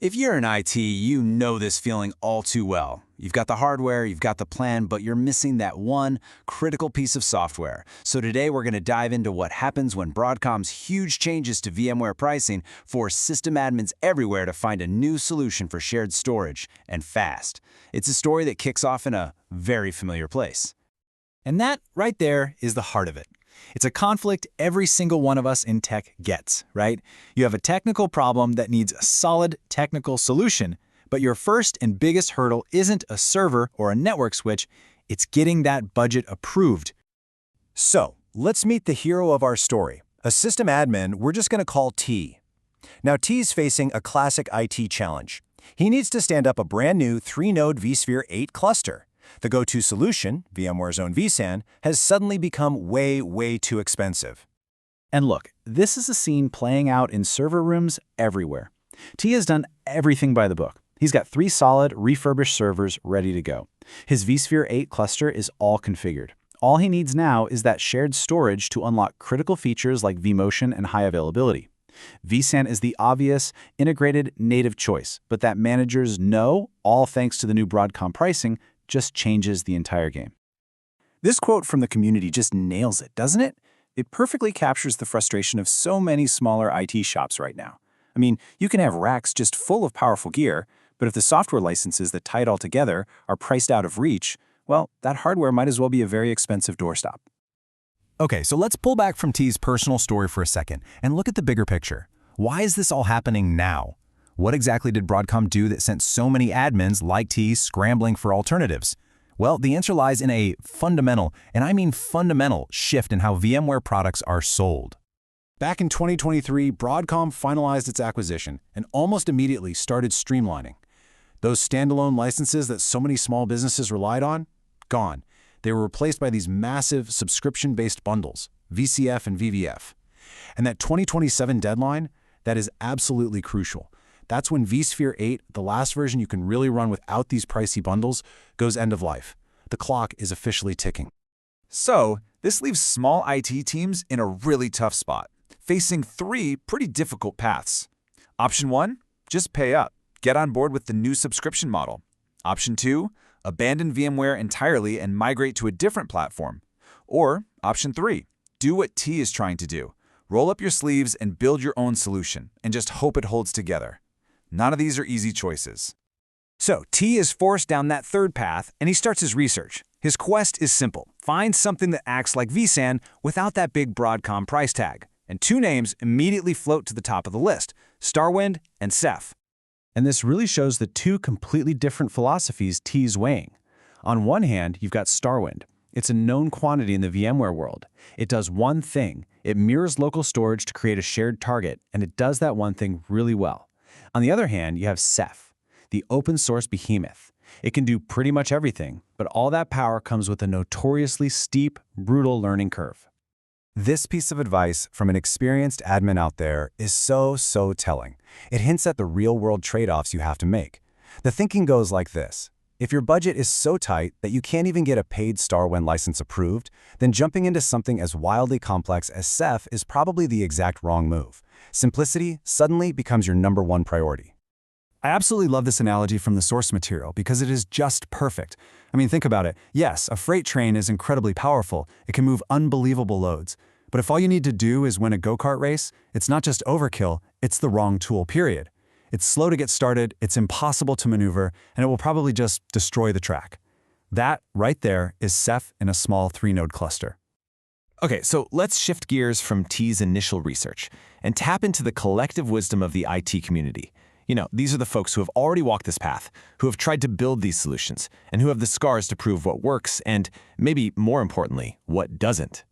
If you're in IT, you know this feeling all too well. You've got the hardware, you've got the plan, but you're missing that one critical piece of software. So today we're going to dive into what happens when Broadcom's huge changes to VMware pricing force system admins everywhere to find a new solution for shared storage, and fast. It's a story that kicks off in a very familiar place. And that, right there, is the heart of it. It's a conflict every single one of us in tech gets, right? You have a technical problem that needs a solid technical solution, but your first and biggest hurdle isn't a server or a network switch, it's getting that budget approved. So, let's meet the hero of our story, a system admin we're just going to call T. Now, T's facing a classic IT challenge. He needs to stand up a brand new 3-node vSphere 8 cluster. The go-to solution, VMware's own vSAN, has suddenly become way too expensive. And look, this is a scene playing out in server rooms everywhere. T has done everything by the book. He's got 3 solid, refurbished servers ready to go. His vSphere 8 cluster is all configured. All he needs now is that shared storage to unlock critical features like vMotion and high availability. vSAN is the obvious, integrated, native choice, but that managers know, all thanks to the new Broadcom pricing, just changes the entire game. This quote from the community just nails it, doesn't it? It perfectly captures the frustration of so many smaller IT shops right now. I mean, you can have racks just full of powerful gear, but if the software licenses that tie it all together are priced out of reach, well, that hardware might as well be a very expensive doorstop. Okay, so let's pull back from T's personal story for a second and look at the bigger picture. Why is this all happening now? What exactly did Broadcom do that sent so many admins like T scrambling for alternatives? Well, the answer lies in a fundamental, and I mean fundamental, shift in how VMware products are sold. Back in 2023, Broadcom finalized its acquisition and almost immediately started streamlining. Those standalone licenses that so many small businesses relied on? Gone. They were replaced by these massive subscription-based bundles, VCF and VVF. And that 2027 deadline, that is absolutely crucial. That's when vSphere 8, the last version you can really run without these pricey bundles, goes end of life. The clock is officially ticking. So, this leaves small IT teams in a really tough spot, facing 3 pretty difficult paths. Option 1, just pay up. Get on board with the new subscription model. Option 2, abandon VMware entirely and migrate to a different platform. Or Option 3, do what T is trying to do. Roll up your sleeves and build your own solution, and just hope it holds together. None of these are easy choices. So T is forced down that third path, and he starts his research. His quest is simple. Find something that acts like vSAN without that big Broadcom price tag. And 2 names immediately float to the top of the list, StarWind and Ceph. And this really shows the 2 completely different philosophies T's weighing. On one hand, you've got StarWind. It's a known quantity in the VMware world. It does one thing. It mirrors local storage to create a shared target, and it does that one thing really well. On the other hand, you have Ceph, the open-source behemoth. It can do pretty much everything, but all that power comes with a notoriously steep, brutal learning curve. This piece of advice from an experienced admin out there is so telling. It hints at the real-world trade-offs you have to make. The thinking goes like this. If your budget is so tight that you can't even get a paid StarWind license approved, then jumping into something as wildly complex as Ceph is probably the exact wrong move. Simplicity suddenly becomes your #1 priority. I absolutely love this analogy from the source material because it is just perfect. I mean, think about it. Yes, a freight train is incredibly powerful. It can move unbelievable loads. But if all you need to do is win a go-kart race, it's not just overkill, it's the wrong tool, period. It's slow to get started, it's impossible to maneuver, and it will probably just destroy the track. That, right there, is Ceph in a small 3-node cluster. Okay, so let's shift gears from T's initial research and tap into the collective wisdom of the IT community. You know, these are the folks who have already walked this path, who have tried to build these solutions, and who have the scars to prove what works and, maybe more importantly, what doesn't.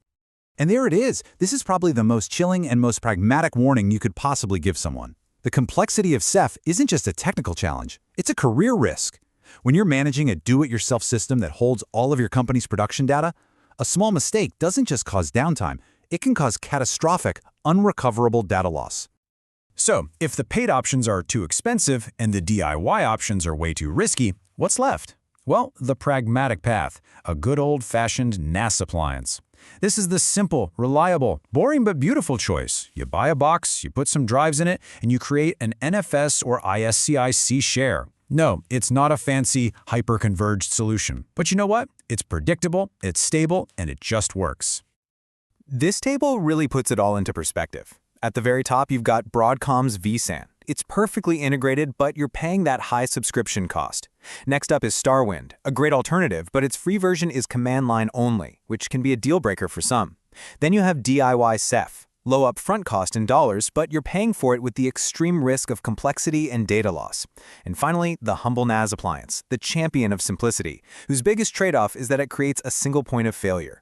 And there it is. This is probably the most chilling and most pragmatic warning you could possibly give someone. The complexity of Ceph isn't just a technical challenge, it's a career risk. When you're managing a do-it-yourself system that holds all of your company's production data, a small mistake doesn't just cause downtime, it can cause catastrophic, unrecoverable data loss. So, if the paid options are too expensive and the DIY options are way too risky, what's left? Well, the pragmatic path, a good old-fashioned NAS appliance. This is the simple, reliable, boring but beautiful choice. You buy a box, you put some drives in it, and you create an NFS or ISCIC share. No, it's not a fancy, hyper-converged solution. But you know what? It's predictable, it's stable, and it just works. This table really puts it all into perspective. At the very top, you've got Broadcom's vSAN. It's perfectly integrated, but you're paying that high subscription cost. Next up is StarWind, a great alternative, but its free version is command line only, which can be a deal breaker for some. Then you have DIY Ceph. Low upfront cost in dollars, but you're paying for it with the extreme risk of complexity and data loss. And finally, the humble NAS appliance, the champion of simplicity, whose biggest trade-off is that it creates a single point of failure.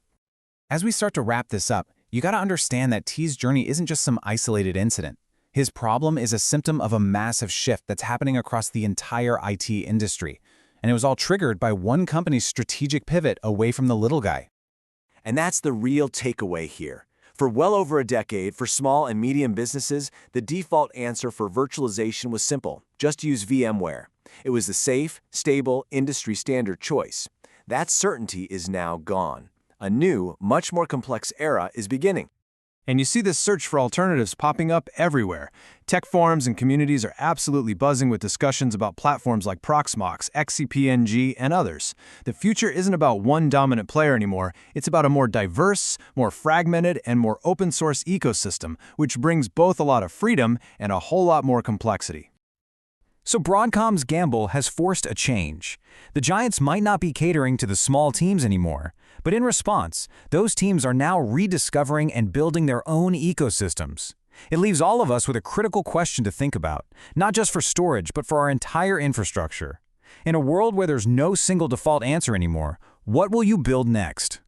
As we start to wrap this up, you gotta understand that T's journey isn't just some isolated incident. His problem is a symptom of a massive shift that's happening across the entire IT industry. And it was all triggered by one company's strategic pivot away from the little guy. And that's the real takeaway here. For well over a decade, for small and medium businesses, the default answer for virtualization was simple: just use VMware. It was the safe, stable, industry-standard choice. That certainty is now gone. A new, much more complex era is beginning. And you see this search for alternatives popping up everywhere. Tech forums and communities are absolutely buzzing with discussions about platforms like Proxmox, XCP-NG, and others. The future isn't about one dominant player anymore. It's about a more diverse, more fragmented, and more open-source ecosystem, which brings both a lot of freedom and a whole lot more complexity. So Broadcom's gamble has forced a change. The giants might not be catering to the small teams anymore, but in response, those teams are now rediscovering and building their own ecosystems. It leaves all of us with a critical question to think about, not just for storage, but for our entire infrastructure. In a world where there's no single default answer anymore, what will you build next?